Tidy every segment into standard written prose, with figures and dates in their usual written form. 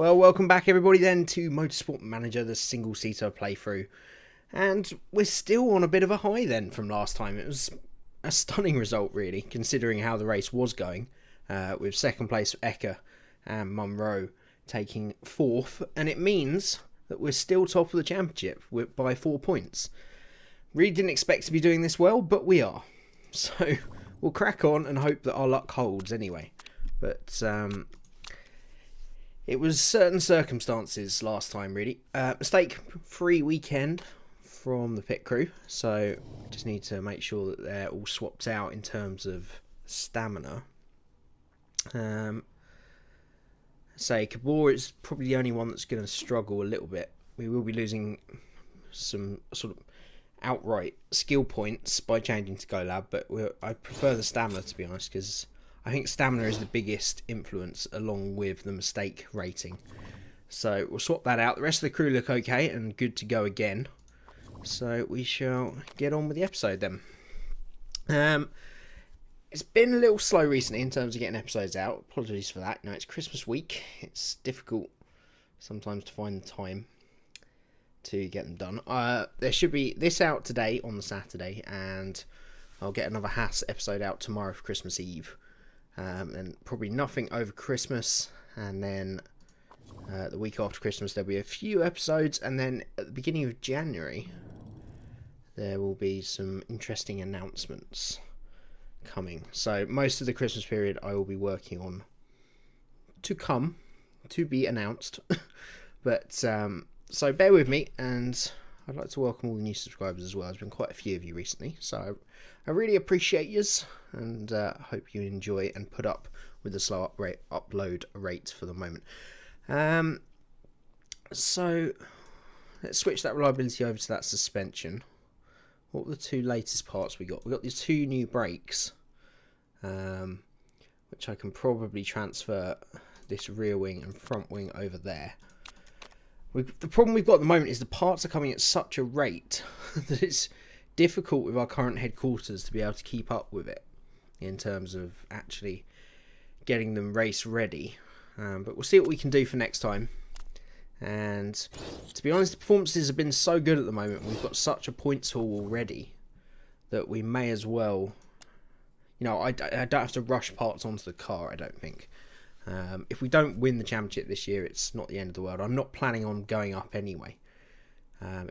Well, welcome back everybody then to Motorsport Manager, the single-seater playthrough. And we're still on a bit of a high then from last time. It was a stunning result really, considering how the race was going, with second place Eka and Munro taking fourth. And it means that we're still top of the championship by 4 points. Really didn't expect to be doing this well, but we are. So we'll crack on and hope that our luck holds anyway. But it was certain circumstances last time, really. Mistake-free weekend from the pit crew, so just need to make sure that they're all swapped out in terms of stamina. Kabor is probably the only one that's going to struggle a little bit. We will be losing some sort of outright skill points by changing to GoLab, but I prefer the stamina, to be honest, because I think stamina is the biggest influence along with the mistake rating. So we'll swap that out. The rest of the crew look okay and good to go again. So we shall get on with the episode then. It's been a little slow recently in terms of getting episodes out. Apologies for that. It's Christmas week. It's difficult sometimes to find the time to get them done. There should be this out today on the Saturday, and I'll get another Haas episode out tomorrow for Christmas Eve. And probably nothing over Christmas, and then the week after Christmas there'll be a few episodes, and then at the beginning of January there will be some interesting announcements coming. So most of the Christmas period I will be working on to be announced. But so bear with me, and I'd like to welcome all the new subscribers as well. There's been quite a few of you recently, so I really appreciate yous, and hope you enjoy and put up with the slow upload rate for the moment. So let's switch that reliability over to that suspension. What were the two latest parts we got? We got these two new brakes, which I can probably transfer this rear wing and front wing over there. The problem we've got at the moment is the parts are coming at such a rate that it's difficult with our current headquarters to be able to keep up with it in terms of actually getting them race ready. But we'll see what we can do for next time. And to be honest, the performances have been so good at the moment. We've got such a points haul already that we may as well, I don't have to rush parts onto the car, I don't think. If we don't win the championship this year, it's not the end of the world. I'm not planning on going up anyway.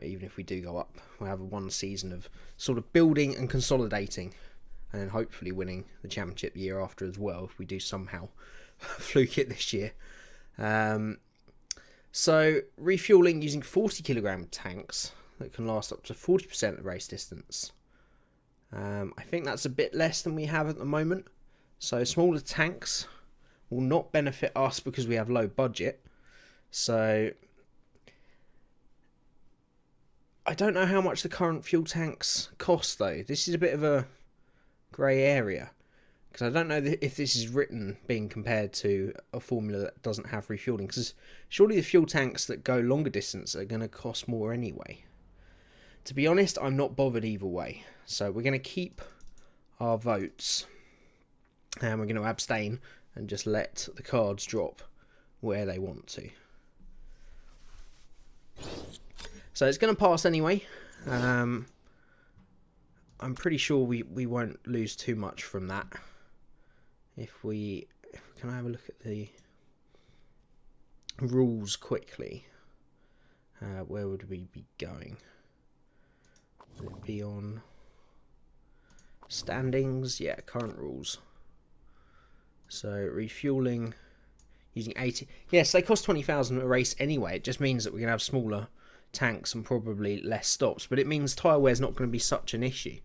Even if we do go up, we'll have one season of sort of building and consolidating, and then hopefully winning the championship the year after as well, if we do somehow fluke it this year. So refueling using 40 kilogram tanks that can last up to 40% of race distance. I think that's a bit less than we have at the moment. So smaller tanks will not benefit us because we have low budget. So I don't know how much the current fuel tanks cost though. This is a bit of a grey area, because I don't know if this is written being compared to a formula that doesn't have refueling, because surely the fuel tanks that go longer distance are going to cost more anyway. To be honest, I'm not bothered either way. So we're going to keep our votes, and we're going to abstain and just let the cards drop where they want to. So it's going to pass anyway. I'm pretty sure we won't lose too much from that. Can I have a look at the rules quickly? Where would we be going? Would it be on standings? Yeah, current rules. So refueling using 80. Yes, they cost 20,000 a race anyway. It just means that we're going to have smaller tanks and probably less stops, but it means tyre wear is not going to be such an issue.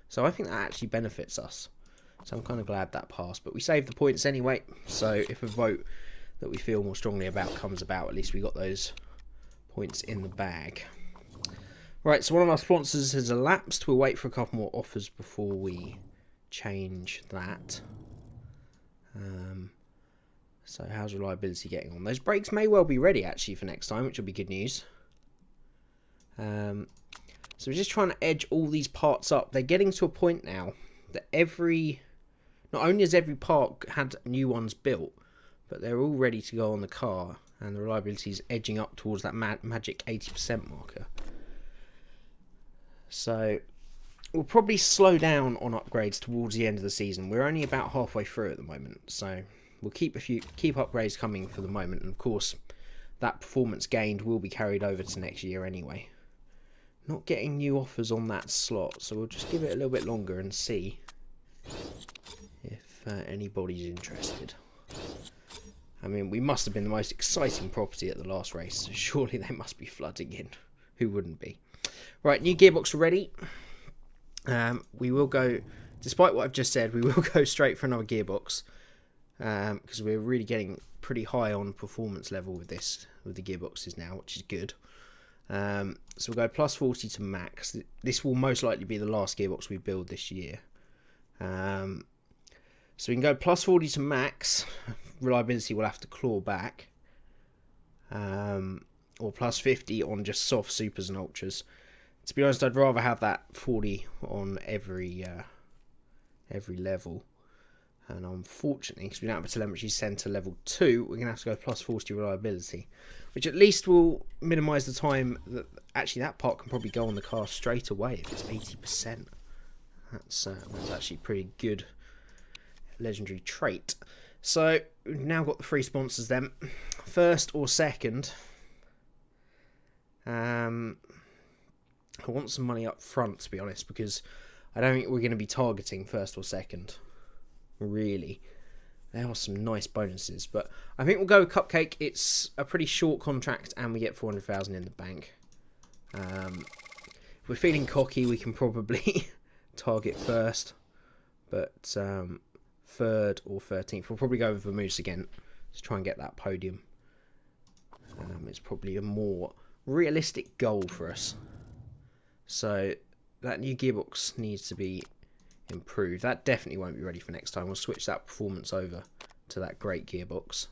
So I think that actually benefits us. So I'm kind of glad that passed, but we saved the points anyway. So if a vote that we feel more strongly about comes about, at least we got those points in the bag. Right, so one of our sponsors has elapsed. We'll wait for a couple more offers before we change that. So how's reliability getting on? Those brakes may well be ready actually for next time, which will be good news. So we're just trying to edge all these parts up. They're getting to a point now that not only has every part had new ones built, but they're all ready to go on the car, and the reliability is edging up towards that magic 80% marker. So we'll probably slow down on upgrades towards the end of the season. We're only about halfway through at the moment, so we'll keep upgrades coming for the moment, and of course that performance gained will be carried over to next year anyway. Not getting new offers on that slot, so we'll just give it a little bit longer and see if anybody's interested. I mean, we must have been the most exciting property at the last race, so surely they must be flooding in. Who wouldn't be? Right, new gearbox ready. We will go, despite what I've just said, we will go straight for another gearbox, because we're really getting pretty high on performance level with the gearboxes now, which is good. So we'll go plus 40 to max. This will most likely be the last gearbox we build this year. So we can go plus 40 to max. Reliability will have to claw back. Or plus 50 on just soft supers and ultras. To be honest, I'd rather have that 40 on every level. And unfortunately, because we don't have a telemetry centre level 2, we're going to have to go plus 40 reliability. Which at least will minimise the time that... Actually, that part can probably go on the car straight away if it's 80%. That's actually pretty good legendary trait. So, we've now got the three sponsors then. First or second. I want some money up front, to be honest, because I don't think we're going to be targeting first or second. Really. There are some nice bonuses, but I think we'll go with Cupcake. It's a pretty short contract, and we get 400,000 in the bank. If we're feeling cocky, we can probably target first, but third or 13th. We'll probably go with Vermoose again to try and get that podium. It's probably a more realistic goal for us. So that new gearbox needs to be improved. That definitely won't be ready for next time. We'll switch that performance over to that great gearbox.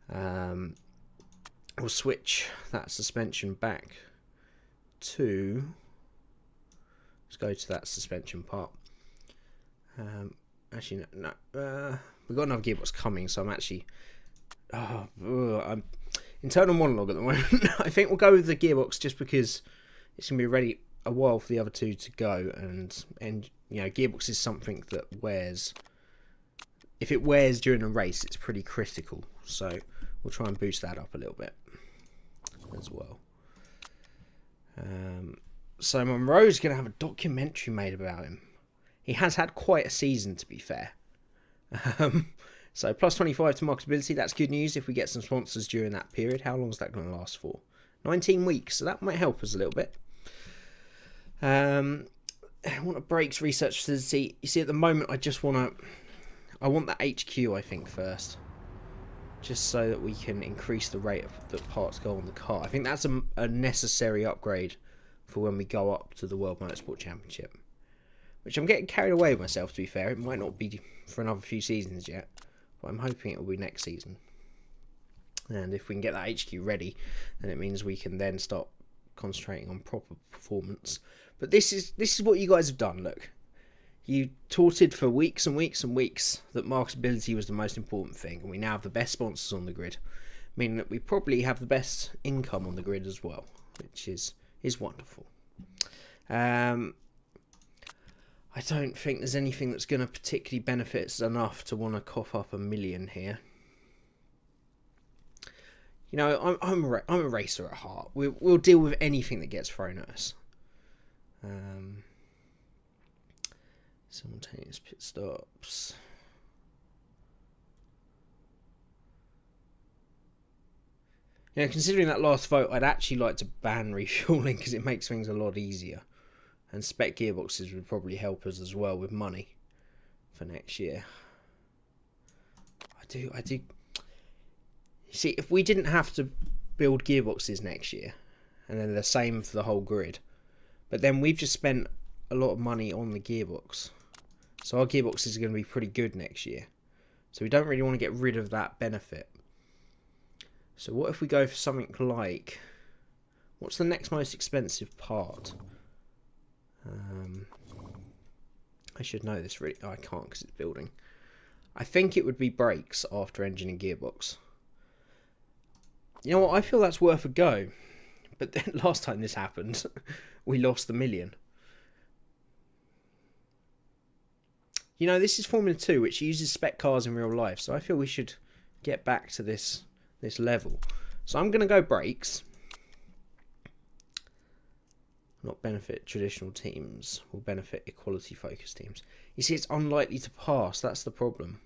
We'll switch that suspension back to... Let's go to that suspension part. Actually, no. We've got another gearbox coming, so I'm actually... I'm internal monologue at the moment. I think we'll go with the gearbox just because it's going to be ready a while for the other two to go, and you know, gearbox is something that wears. If it wears during a race, it's pretty critical. So we'll try and boost that up a little bit as well. So Monroe's going to have a documentary made about him. He has had quite a season, to be fair. So plus 25 to marketability, that's good news if we get some sponsors during that period. How long is that going to last for? 19 weeks, so that might help us a little bit. I want a brakes research facility. You see, at the moment, I want that HQ, I think, first. Just so that we can increase the rate of that parts go on the car. I think that's a necessary upgrade for when we go up to the World Motorsport Championship. Which I'm getting carried away with myself, to be fair. It might not be for another few seasons yet. But I'm hoping it will be next season. And if we can get that HQ ready, then it means we can then start concentrating on proper performance. But this is what you guys have done, look. You touted for weeks and weeks and weeks that marketability was the most important thing, and we now have the best sponsors on the grid, meaning that we probably have the best income on the grid as well, which is wonderful. I don't think there's anything that's going to particularly benefit us enough to want to cough up $1 million here. You know, I'm a racer at heart. We'll deal with anything that gets thrown at us. Simultaneous pit stops. You know, considering that last vote, I'd actually like to ban refueling because it makes things a lot easier. And spec gearboxes would probably help us as well with money for next year. I do. You see, if we didn't have to build gearboxes next year, and then the same for the whole grid, but then we've just spent a lot of money on the gearbox. So our gearboxes are going to be pretty good next year. So we don't really want to get rid of that benefit. So what if we go for something like... What's the next most expensive part? I should know this really. Oh, I can't because it's building. I think it would be brakes after engine and gearbox. You know what? I feel that's worth a go. But then last time this happened, we lost the million. You know, this is Formula 2, which uses spec cars in real life, so I feel we should get back to this level. So I'm going to go brakes. Not benefit traditional teams, will benefit equality focused teams. You see, it's unlikely to pass, that's the problem.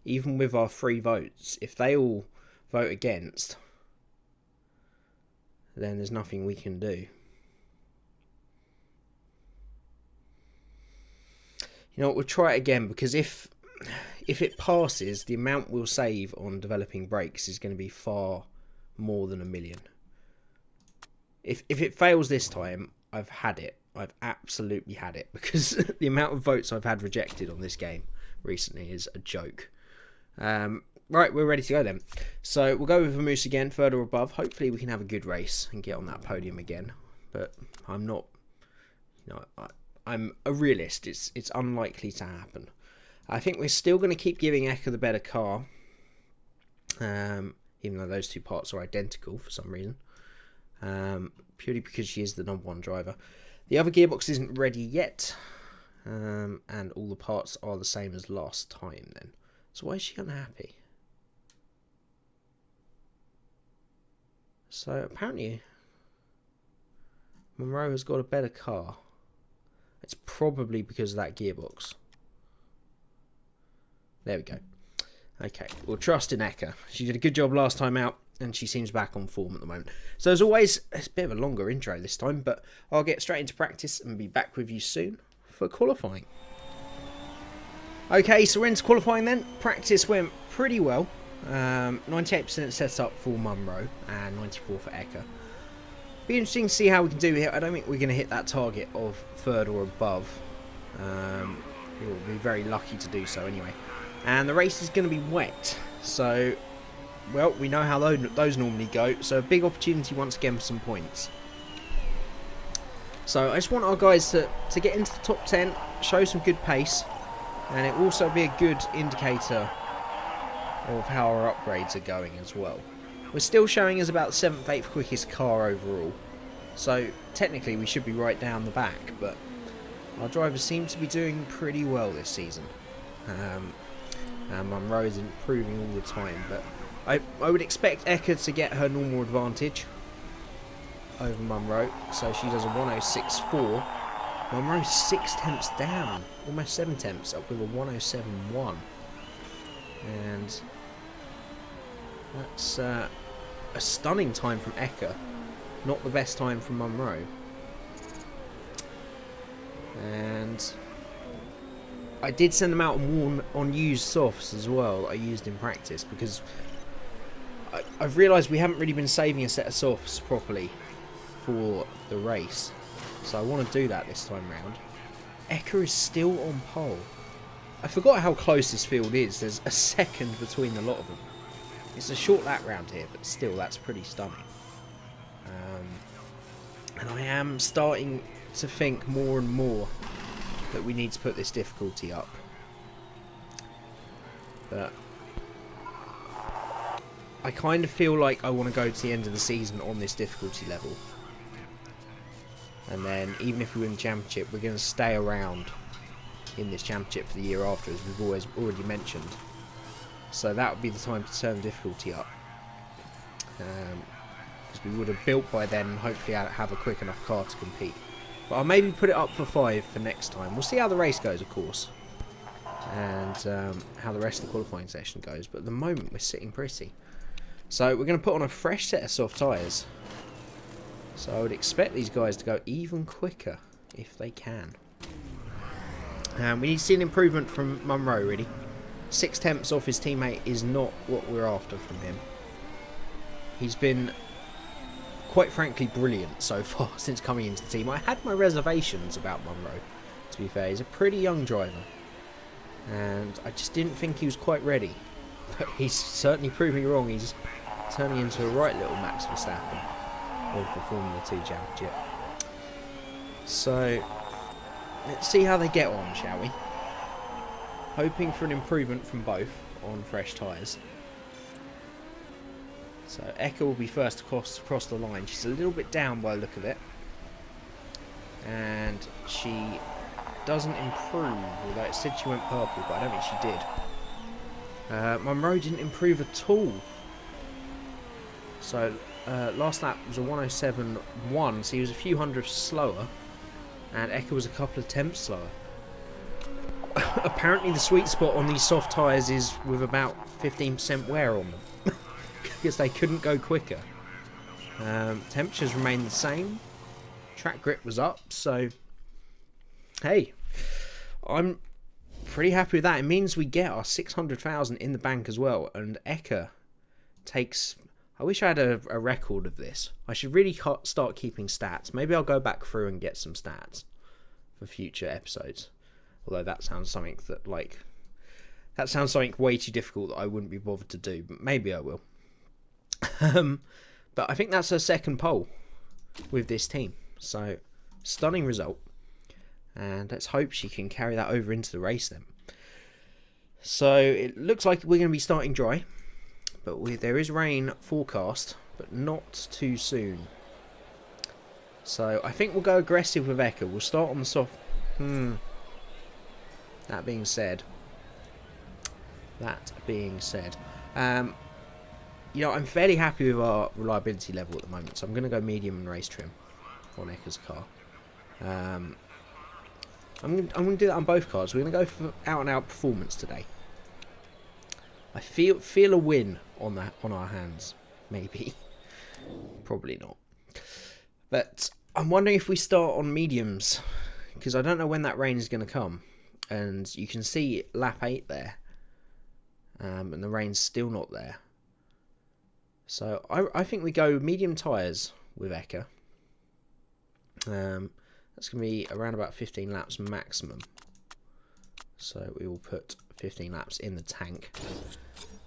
Even with our 3 votes, if they all vote against, then there's nothing we can do. You know what, we'll try it again, because if it passes, the amount we'll save on developing brakes is going to be far more than 1 million. If it fails this time, I've had it. I've absolutely had it, because the amount of votes I've had rejected on this game recently is a joke. Right, we're ready to go then. So we'll go with Vamoose again, third or above. Hopefully we can have a good race and get on that podium again. But I'm not... No, I'm a realist. It's unlikely to happen. I think we're still going to keep giving Eka the better car. Even though those 2 parts are identical for some reason. Purely because she is the #1 driver. The other gearbox isn't ready yet. And all the parts are the same as last time then. So why is she unhappy? So apparently Monroe has got a better car. It's probably because of that gearbox. There we go. Okay, we'll trust in Eka. She did a good job last time out, and she seems back on form at the moment. So as always, it's a bit of a longer intro this time, but I'll get straight into practice and be back with you soon for qualifying. Okay, so we're into qualifying then. Practice went pretty well. 98% set up for Munro and 94 for Eka. Be interesting to see how we can do here. I don't think we're going to hit that target of 3rd or above. We'll be very lucky to do so anyway. And the race is going to be wet. So, well, we know how those normally go. So a big opportunity once again for some points. So I just want our guys to get into the top 10, show some good pace. And it will also be a good indicator of how our upgrades are going as well. We're still showing as about the 7th, 8th quickest car overall. So technically we should be right down the back, but our drivers seem to be doing pretty well this season. And Monroe is improving all the time, but I would expect Eka to get her normal advantage over Monroe. So she does a 106.4. Monroe's 6 tenths down, almost 7 tenths, up with a 107.1. And that's a stunning time from Eka, not the best time from Monroe. And I did send them out on used softs as well that I used in practice, because I've realised we haven't really been saving a set of softs properly for the race. So I want to do that this time round. Eka is still on pole. I forgot how close this field is. There's a second between the lot of them. It's a short lap round here, but still, that's pretty stunning. And I am starting to think more and more that we need to put this difficulty up. But I kind of feel like I want to go to the end of the season on this difficulty level. And then, even if we win the championship, we're going to stay around in this championship for the year after, as we've already mentioned. So that would be the time to turn the difficulty up. Because we would have built by then and hopefully have a quick enough car to compete. But I'll maybe put it up for 5 for next time. We'll see how the race goes, of course. And how the rest of the qualifying session goes. But at the moment, we're sitting pretty. So we're going to put on a fresh set of soft tyres. So I would expect these guys to go even quicker if they can. We need to see an improvement from Munro, really. 6 tenths off his teammate is not what we're after from him. He's been, quite frankly, brilliant so far since coming into the team. I had my reservations about Munro, to be fair. He's a pretty young driver. And I just didn't think he was quite ready. But he's certainly proving wrong. He's turning into a right little Max Verstappen of the Formula 2 Championship. So, let's see how they get on, shall we? Hoping for an improvement from both on fresh tyres. So Eka will be first across the line. She's a little bit down by the look of it. And she doesn't improve, although it said she went purple, but I don't think she did. Monroe didn't improve at all. So last lap was a 107.1, so he was a few hundredths slower. And Eka was a couple of tenths slower. Apparently the sweet spot on these soft tyres is with about 15% wear on them. Because they couldn't go quicker. Temperatures remained the same. Track grip was up, so hey, I'm pretty happy with that. It means we get our 600,000 in the bank as well, and Eka takes... I wish I had a record of this. I should really start keeping stats. Maybe I'll go back through and get some stats for future episodes. Although that sounds something that, like... That sounds something way too difficult that I wouldn't be bothered to do, but maybe I will. But I think that's her second pole with this team. So, stunning result. And let's hope she can carry that over into the race then. So, it looks like we're going to be starting dry. But there is rain forecast, but not too soon. So, I think we'll go aggressive with Eka. We'll start on the soft... That being said... you know, I'm fairly happy with our reliability level at the moment. So, I'm going to go medium and race trim on Eka's car. I'm going to do that on both cars. We're going to go for out-and-out performance today. I feel a win on our hands. Maybe. Probably not. But I'm wondering if we start on mediums. Because I don't know when that rain is going to come. And you can see lap 8 there. And the rain's still not there. So I think we go medium tyres with Eka. That's going to be around about 15 laps maximum. So we will put 15 laps in the tank.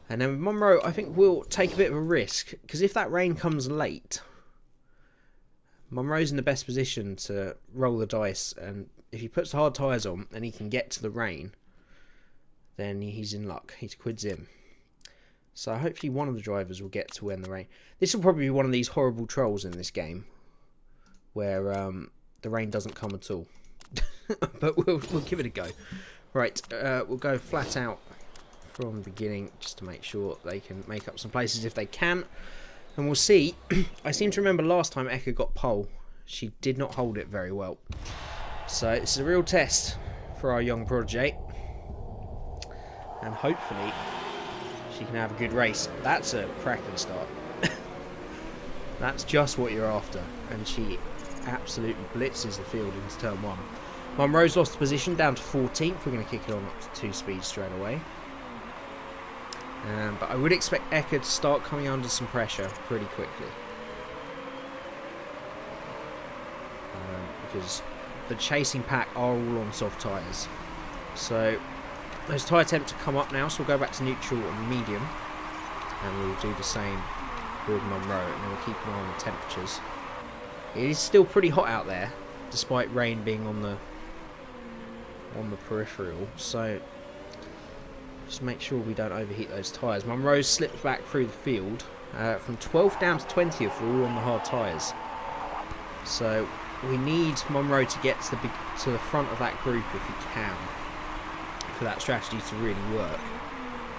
And then with Monroe, I think we'll take a bit of a risk. Because if that rain comes late, Monroe's in the best position to roll the dice. And if he puts the hard tyres on and he can get to the rain, then he's in luck. He's quids in. So hopefully one of the drivers will get to when the rain... This will probably be one of these horrible trolls in this game. Where the rain doesn't come at all. But we'll give it a go. Right, we'll go flat out from the beginning just to make sure they can make up some places if they can. And we'll see. I seem to remember last time Eka got pole, she did not hold it very well. So this is a real test for our young protege. And hopefully she can have a good race. That's a cracking start. That's just what you're after. And she absolutely blitzes the field into turn 1. Monroe's lost the position down to 14th. We're going to kick it on up to 2 speeds straight away. But I would expect Eka to start coming under some pressure pretty quickly. Because the chasing pack are all on soft tyres. So those tyre temps have come up now, so we'll go back to neutral and medium. And we'll do the same with Monroe, and then we'll keep an eye on the temperatures. It is still pretty hot out there, despite rain being on the peripheral, so just make sure we don't overheat those tyres. Monroe slipped back through the field. From 12th down to 20th, we're all on the hard tyres. So we need Monroe to get to the front of that group if he can, for that strategy to really work.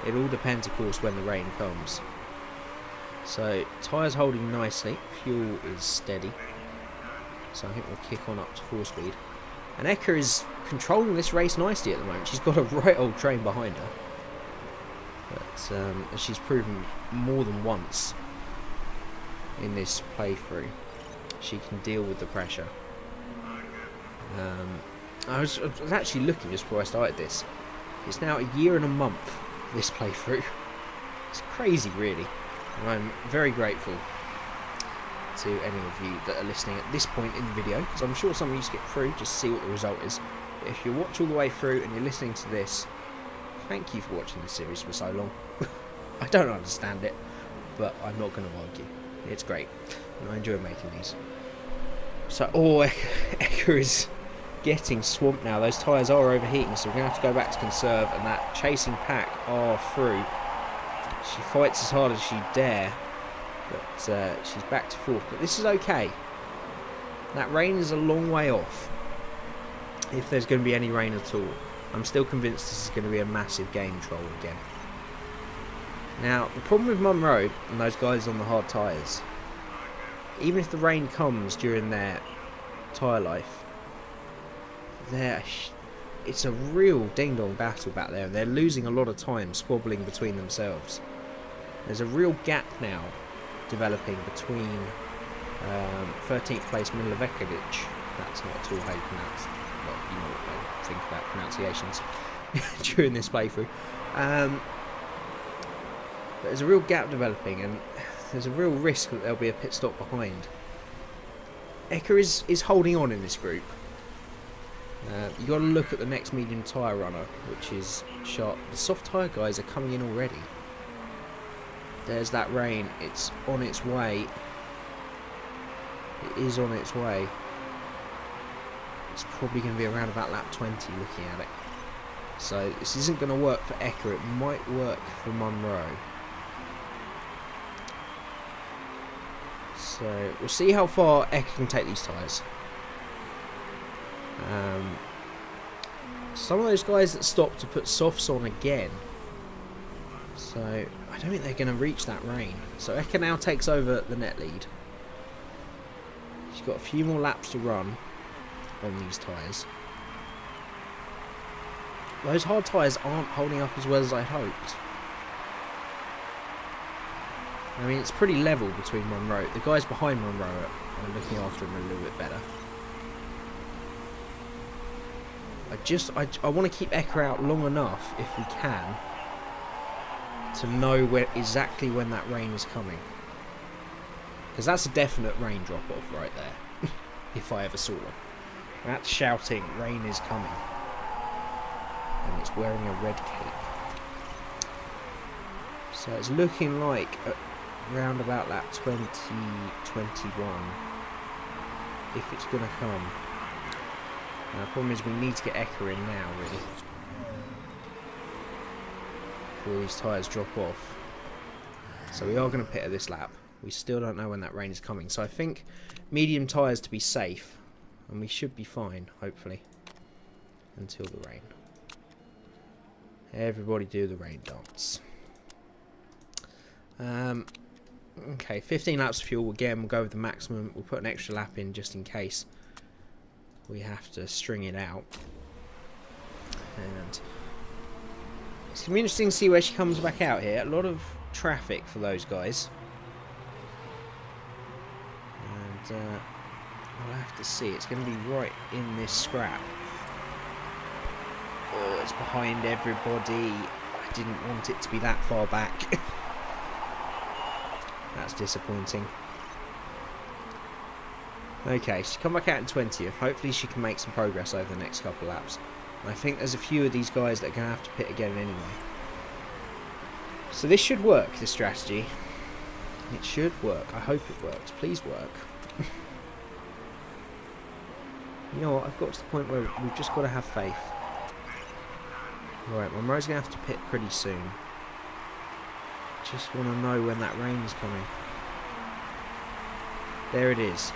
It all depends, of course, when the rain comes. So tyres holding nicely, fuel is steady. So I think we'll kick on up to 4 speed. And Eka is controlling this race nicely at the moment. She's got a right old train behind her. But as she's proven more than once in this playthrough, she can deal with the pressure. I was actually looking just before I started this. It's now a year and a month, this playthrough. It's crazy, really. And I'm very grateful to any of you that are listening at this point in the video, because I'm sure some of you skip through just to see what the result is. But if you watch all the way through and you're listening to this, thank you for watching this series for so long. I don't understand it, but I'm not going to argue. It's great, and I enjoy making these. So, Eka is getting swamped now. Those tyres are overheating, so we're going to have to go back to conserve, and that chasing pack are through. She fights as hard as she dare, But she's back to 4th. But this is okay. That rain is a long way off. If there's going to be any rain at all. I'm still convinced this is going to be a massive game troll again. Now, the problem with Monroe and those guys on the hard tyres, even if the rain comes during their tyre life, it's a real ding-dong battle back there. They're losing a lot of time squabbling between themselves. There's a real gap now developing between 13th place Milivojevic. That's not at all how you pronounce it. Well, you know what I think about pronunciations during this playthrough. But there's a real gap developing, and there's a real risk that there'll be a pit stop behind. Eka is holding on in this group. You got to look at the next medium tyre runner, which is Sharp. The soft tyre guys are coming in already. There's that rain. It's on its way. It is on its way. It's probably going to be around about lap 20 looking at it. So this isn't going to work for Eka. It might work for Monroe. So we'll see how far Eka can take these tyres. Some of those guys that stopped to put softs on again. So I don't think they're going to reach that rain. So Eka now takes over the net lead. She's got a few more laps to run on these tyres. Those hard tyres aren't holding up as well as I hoped. I mean, it's pretty level between Monroe. The guys behind Monroe are looking after him a little bit better. I want to keep Eka out long enough, if we can, to know exactly when that rain is coming. Because that's a definite rain drop-off right there, if I ever saw one. That's shouting, rain is coming. And it's wearing a red cape. So it's looking like around about that 2021, if it's going to come. Now, the problem is we need to get Eka in now, really, before these tyres drop off. So we are going to pit at this lap. We still don't know when that rain is coming. So I think medium tyres to be safe, and we should be fine, hopefully, until the rain. Everybody do the rain dance. Okay, 15 laps of fuel. Again, we'll go with the maximum. We'll put an extra lap in just in case we have to string it out. And it's going to be interesting to see where she comes back out here. A lot of traffic for those guys. And we'll have to see. It's going to be right in this scrap. Oh, it's behind everybody. I didn't want it to be that far back. That's disappointing. Okay, she's come back out in 20th. Hopefully she can make some progress over the next couple of laps. And I think there's a few of these guys that are going to have to pit again anyway. So this should work, this strategy. It should work. I hope it works. Please work. You know what? I've got to the point where we've just got to have faith. Alright, Monroe's going to have to pit pretty soon. Just want to know when that rain is coming. There it is.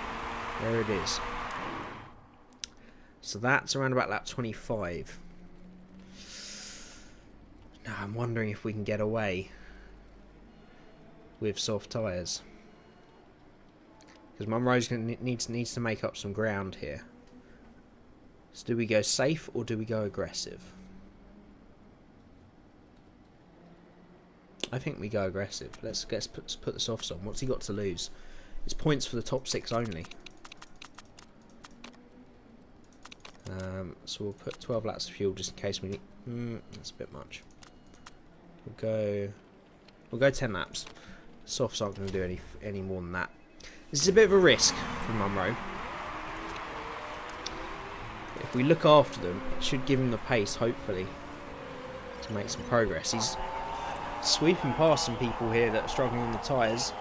There it is. So that's around about lap 25. Now I'm wondering if we can get away with soft tyres. Because Monroe's going to needs to make up some ground here. So do we go safe or do we go aggressive? I think we go aggressive. Let's put the softs on. What's he got to lose? It's points for the top 6 only. So we'll put 12 laps of fuel just in case we need. That's a bit much. We'll go 10 laps. Softs aren't going to do any more than that. This is a bit of a risk for Monroe. If we look after them, it should give him the pace, hopefully, to make some progress. He's sweeping past some people here that are struggling on the tyres.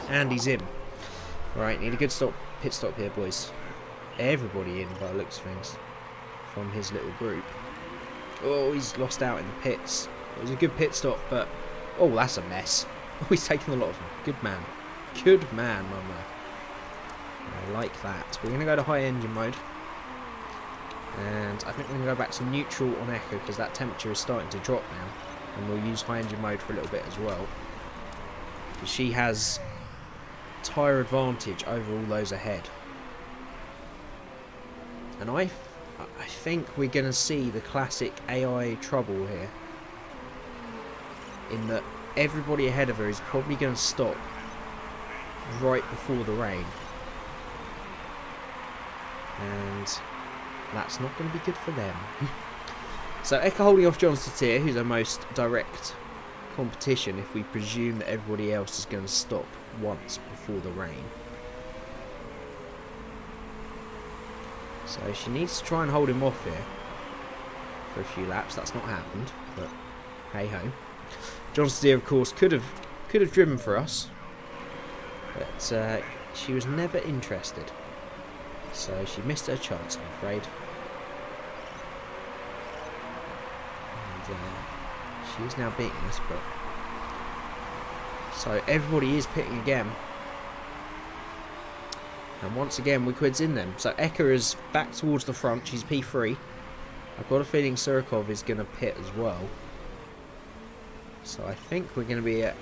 And he's in. Right, need a good pit stop here, boys. Everybody in by the looks of things from his little group. Oh, he's lost out in the pits. It was a good pit stop, but oh, that's a mess. Oh, he's taking a lot of them. Good man. Good man, Mama. I like that. We're going to go to high engine mode. And I think we're going to go back to neutral on Echo because that temperature is starting to drop now. And we'll use high engine mode for a little bit as well. She has tyre advantage over all those ahead. And I think we're going to see the classic AI trouble here. In that everybody ahead of her is probably going to stop right before the rain. And that's not going to be good for them. So Eka holding off John Statir, who's our most direct competition, if we presume that everybody else is going to stop once before the rain. So she needs to try and hold him off here for a few laps. That's not happened, but hey ho. John Statir, of course, could have driven for us, but she was never interested. So she missed her chance, I'm afraid. And she is now beating us, but so everybody is pitting again. And once again, Wiquid's in them. So Eka is back towards the front. She's P3. I've got a feeling Surikov is going to pit as well. So I think we're going to be a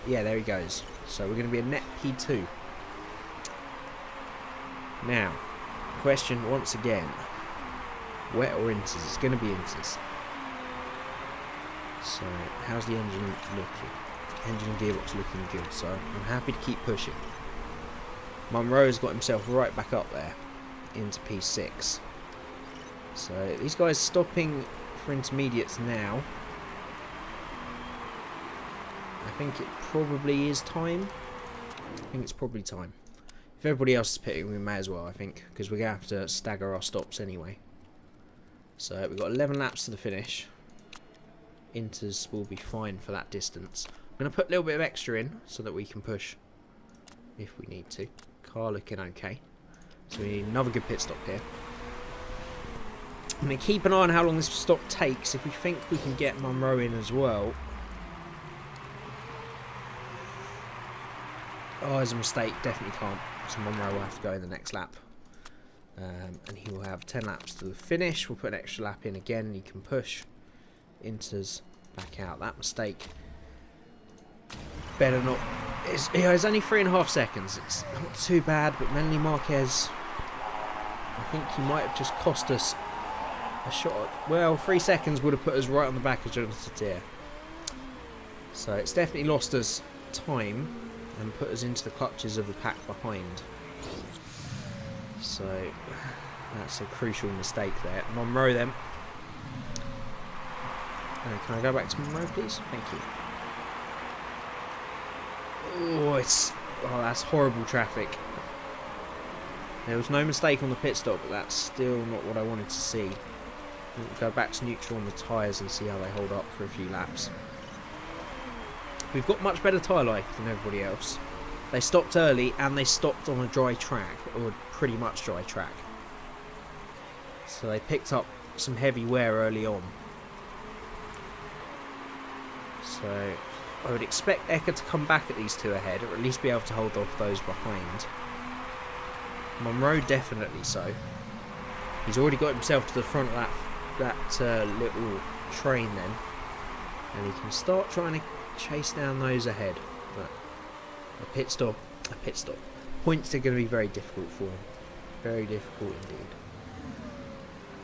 yeah, there he goes. So we're going to be a net P2. Now, question once again. Wet or inters? It's going to be inters. So, how's the engine looking? Engine and gearbox looking good, so I'm happy to keep pushing. Munro's got himself right back up there into P6. So these guys stopping for intermediates now. I think it probably is time. I think it's probably time. If everybody else is pitting, we may as well, I think, because we're going to have to stagger our stops anyway. So we've got 11 laps to the finish. Inters will be fine for that distance. I'm going to put a little bit of extra in so that we can push if we need to. Car looking okay. So we need another good pit stop here. I'm going to keep an eye on how long this stop takes. If we think we can get Munro in as well. Oh, there's a mistake. Definitely can't. So Munro will have to go in the next lap. And he will have 10 laps to the finish. We'll put an extra lap in again. He can push. Inters back out. That mistake. Better not. It's only 3.5 seconds. It's not too bad, but Melanie Marquez, I think he might have just cost us a shot. Well, 3 seconds would have put us right on the back of Jonathan Tatir. So it's definitely lost us time and put us into the clutches of the pack behind. So that's a crucial mistake there. Munro then. Can I go back to Munro, please? Thank you. Oh, that's horrible traffic. There was no mistake on the pit stop, but that's still not what I wanted to see. We'll go back to neutral on the tyres and see how they hold up for a few laps. We've got much better tyre life than everybody else. They stopped early and they stopped on a dry track, or pretty much dry track. So they picked up some heavy wear early on. So I would expect Eka to come back at these two ahead, or at least be able to hold off those behind. Munro definitely so. He's already got himself to the front of that little train then, and he can start trying to chase down those ahead. But a pit stop. Points are going to be very difficult for him. Very difficult indeed.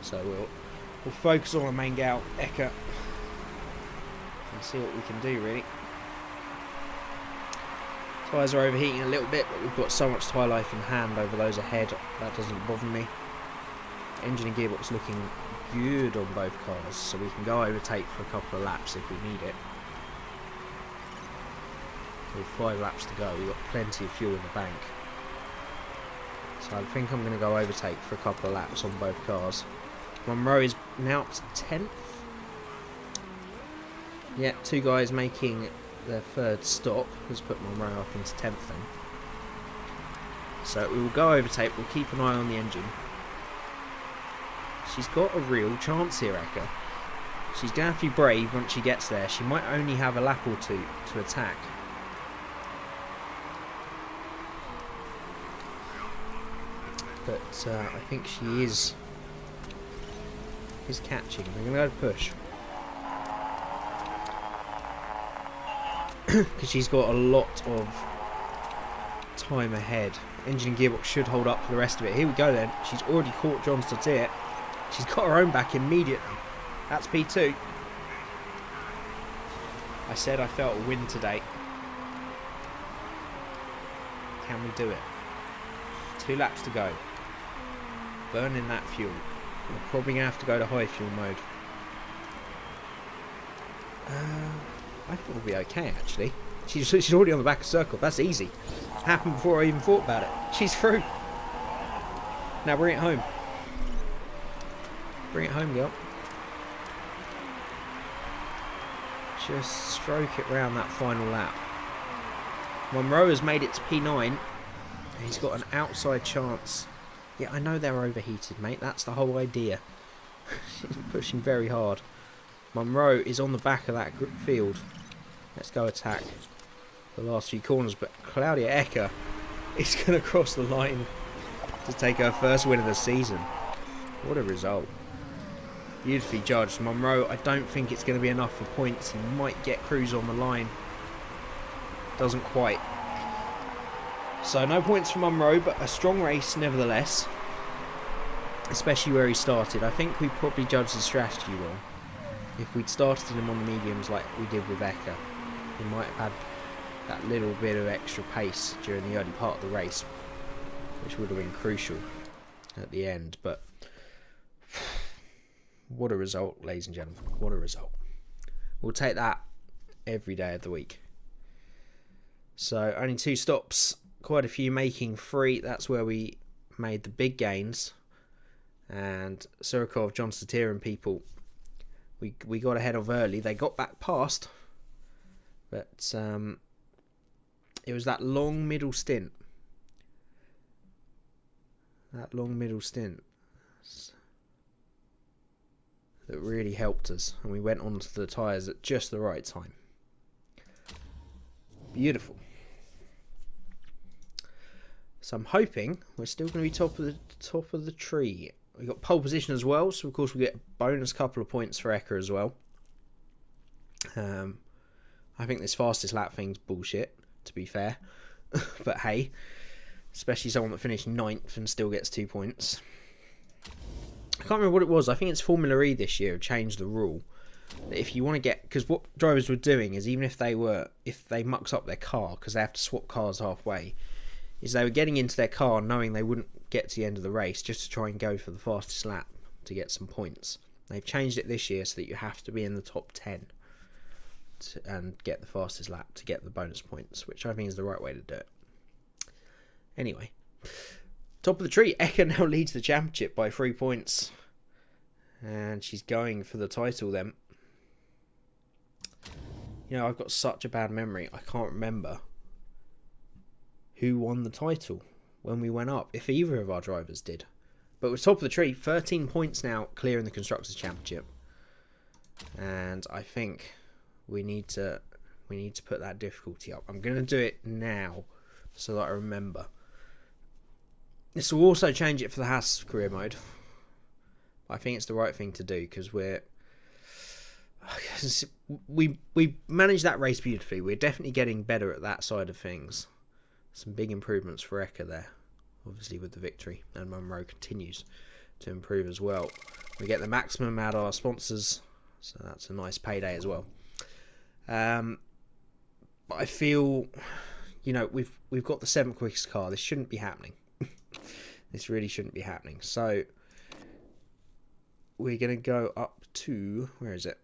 So we'll focus on our main gal, Eka, and see what we can do really. Tyres are overheating a little bit, but we've got so much tyre life in hand over those ahead, that doesn't bother me. Engine and gearbox looking good on both cars, so we can go overtake for a couple of laps if we need it. With 5 laps to go, we've got plenty of fuel in the bank. So I think I'm going to go overtake for a couple of laps on both cars. Munro is now up to 10th. Yeah, 2 guys making their 3rd stop. Let's put Munro up into 10th then. So we will go overtake, we'll keep an eye on the engine. She's got a real chance here, Eka. She's going to have to be brave once she gets there. She might only have a lap or two to attack. but I think she is catching. We're going to go push. Because she's got a lot of time ahead. Engine and gearbox should hold up for the rest of it. Here we go then. She's already caught John Statier. She's got her own back immediately. That's P2. I said I felt a win today. Can we do it? 2 laps to go. Burning that fuel. We're probably going to have to go to high fuel mode. I think we'll be okay actually. She's already on the back of circle. That's easy. Happened before I even thought about it. She's through. Now bring it home. Bring it home, girl. Just stroke it round that final lap. Monroe has made it to P9. And he's got an outside chance. Yeah, I know they're overheated, mate. That's the whole idea. She's pushing very hard. Monroe is on the back of that field. Let's go attack the last few corners. But Claudia Ecker is going to cross the line to take her first win of the season. What a result. Beautifully judged. Monroe, I don't think it's going to be enough for points. He might get Cruz on the line. Doesn't quite. So no points for Monroe, but a strong race nevertheless. Especially where he started. I think we probably judged his strategy wrong. If we'd started him on the mediums like we did with Ecker, he might have had that little bit of extra pace during the early part of the race, which would have been crucial at the end. But what a result, ladies and gentlemen. What a result. We'll take that every day of the week. So only 2 stops, quite a few making 3. That's where we made the big gains. And Surikov, John Statier and people, we got ahead of early. They got back past, but it was that long middle stint. That really helped us, and we went onto the tyres at just the right time. Beautiful. So I'm hoping we're still going to be top of the tree. We got pole position as well, so of course we get a bonus couple of points for Ecker as well. I think this fastest lap thing's bullshit, to be fair. But hey, especially someone that finished 9th and still gets 2 points. I can't remember what it was. I think it's Formula E this year have changed the rule that if you want to get, because what drivers were doing is even if they mucked up their car because they have to swap cars halfway, is they were getting into their car knowing they wouldn't get to the end of the race just to try and go for the fastest lap to get some points. They've changed it this year so that you have to be in the top 10 and get the fastest lap to get the bonus points, which I think is the right way to do it. Anyway, top of the tree, Ecker now leads the championship by 3 points. And she's going for the title then. You know, I've got such a bad memory, I can't remember who won the title when we went up, if either of our drivers did. But we're top of the tree, 13 points now, clearing the Constructors' Championship. And I think we need to put that difficulty up. I'm going to do it now so that I remember. This will also change it for the Haas career mode. I think it's the right thing to do because we managed that race beautifully. We're definitely getting better at that side of things. Some big improvements for Ecker there, obviously with the victory, and Monroe continues to improve as well. We get the maximum out of our sponsors, so that's a nice payday as well. But I feel, you know, we've got the 7th quickest car. This shouldn't be happening. This really shouldn't be happening. So we're going to go up to, where is it?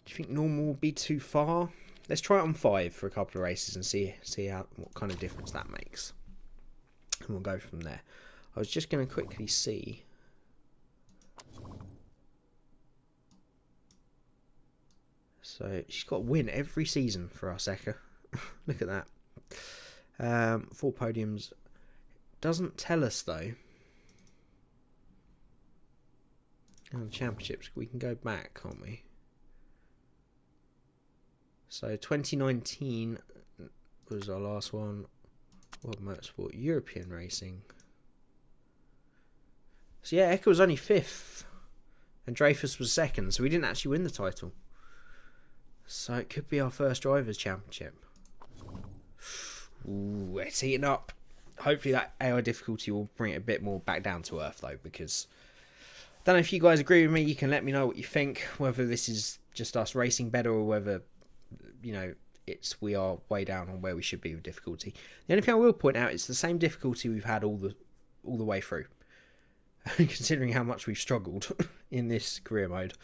Do you think normal will be too far? Let's try it on 5 for a couple of races and see what kind of difference that makes. And we'll go from there. I was just going to quickly see. So she's got a win every season for us, Ecker. Look at that. 4 podiums. Doesn't tell us though. And the championships, we can go back, can't we? So 2019 was our last one. World Motorsport European Racing. So yeah, Eckel was only 5th. And Dreyfus was 2nd. So we didn't actually win the title. So it could be our first Drivers' Championship. Ooh, it's heating up. Hopefully that AI difficulty will bring it a bit more back down to earth though, because I don't know if you guys agree with me. You can let me know what you think, whether this is just us racing better or whether, you know, we are way down on where we should be with difficulty. The only thing I will point out is the same difficulty we've had all the way through. Considering how much we've struggled in this career mode,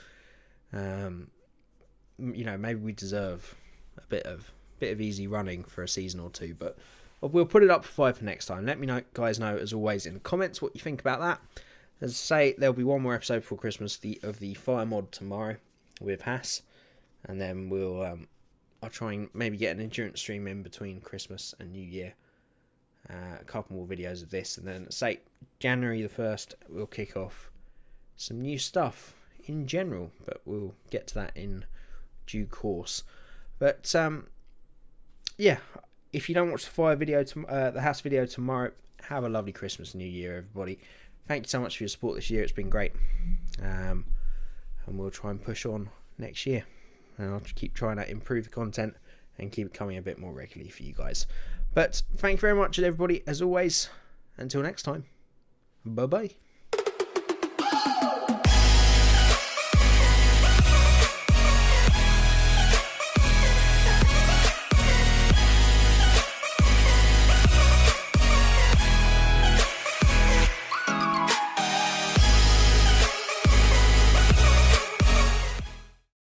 you know, maybe we deserve a bit of easy running for a season or two, but we'll put it up for 5 for next time. Let me know, guys, know as always in the comments what you think about that. As I say, there'll be one more episode before Christmas of the Fire mod tomorrow with Haas, and then I'll try and maybe get an endurance stream in between Christmas and New Year. A couple more videos of this, and then say January the 1st we'll kick off some new stuff in general, but we'll get to that in due course. But yeah, if you don't watch the Fire video, the Haas video tomorrow, have a lovely Christmas and New Year, everybody. Thank you so much for your support this year. It's been great, and we'll try and push on next year, and I'll keep trying to improve the content and keep it coming a bit more regularly for you guys. But thank you very much, everybody, as always. Until next time, bye-bye.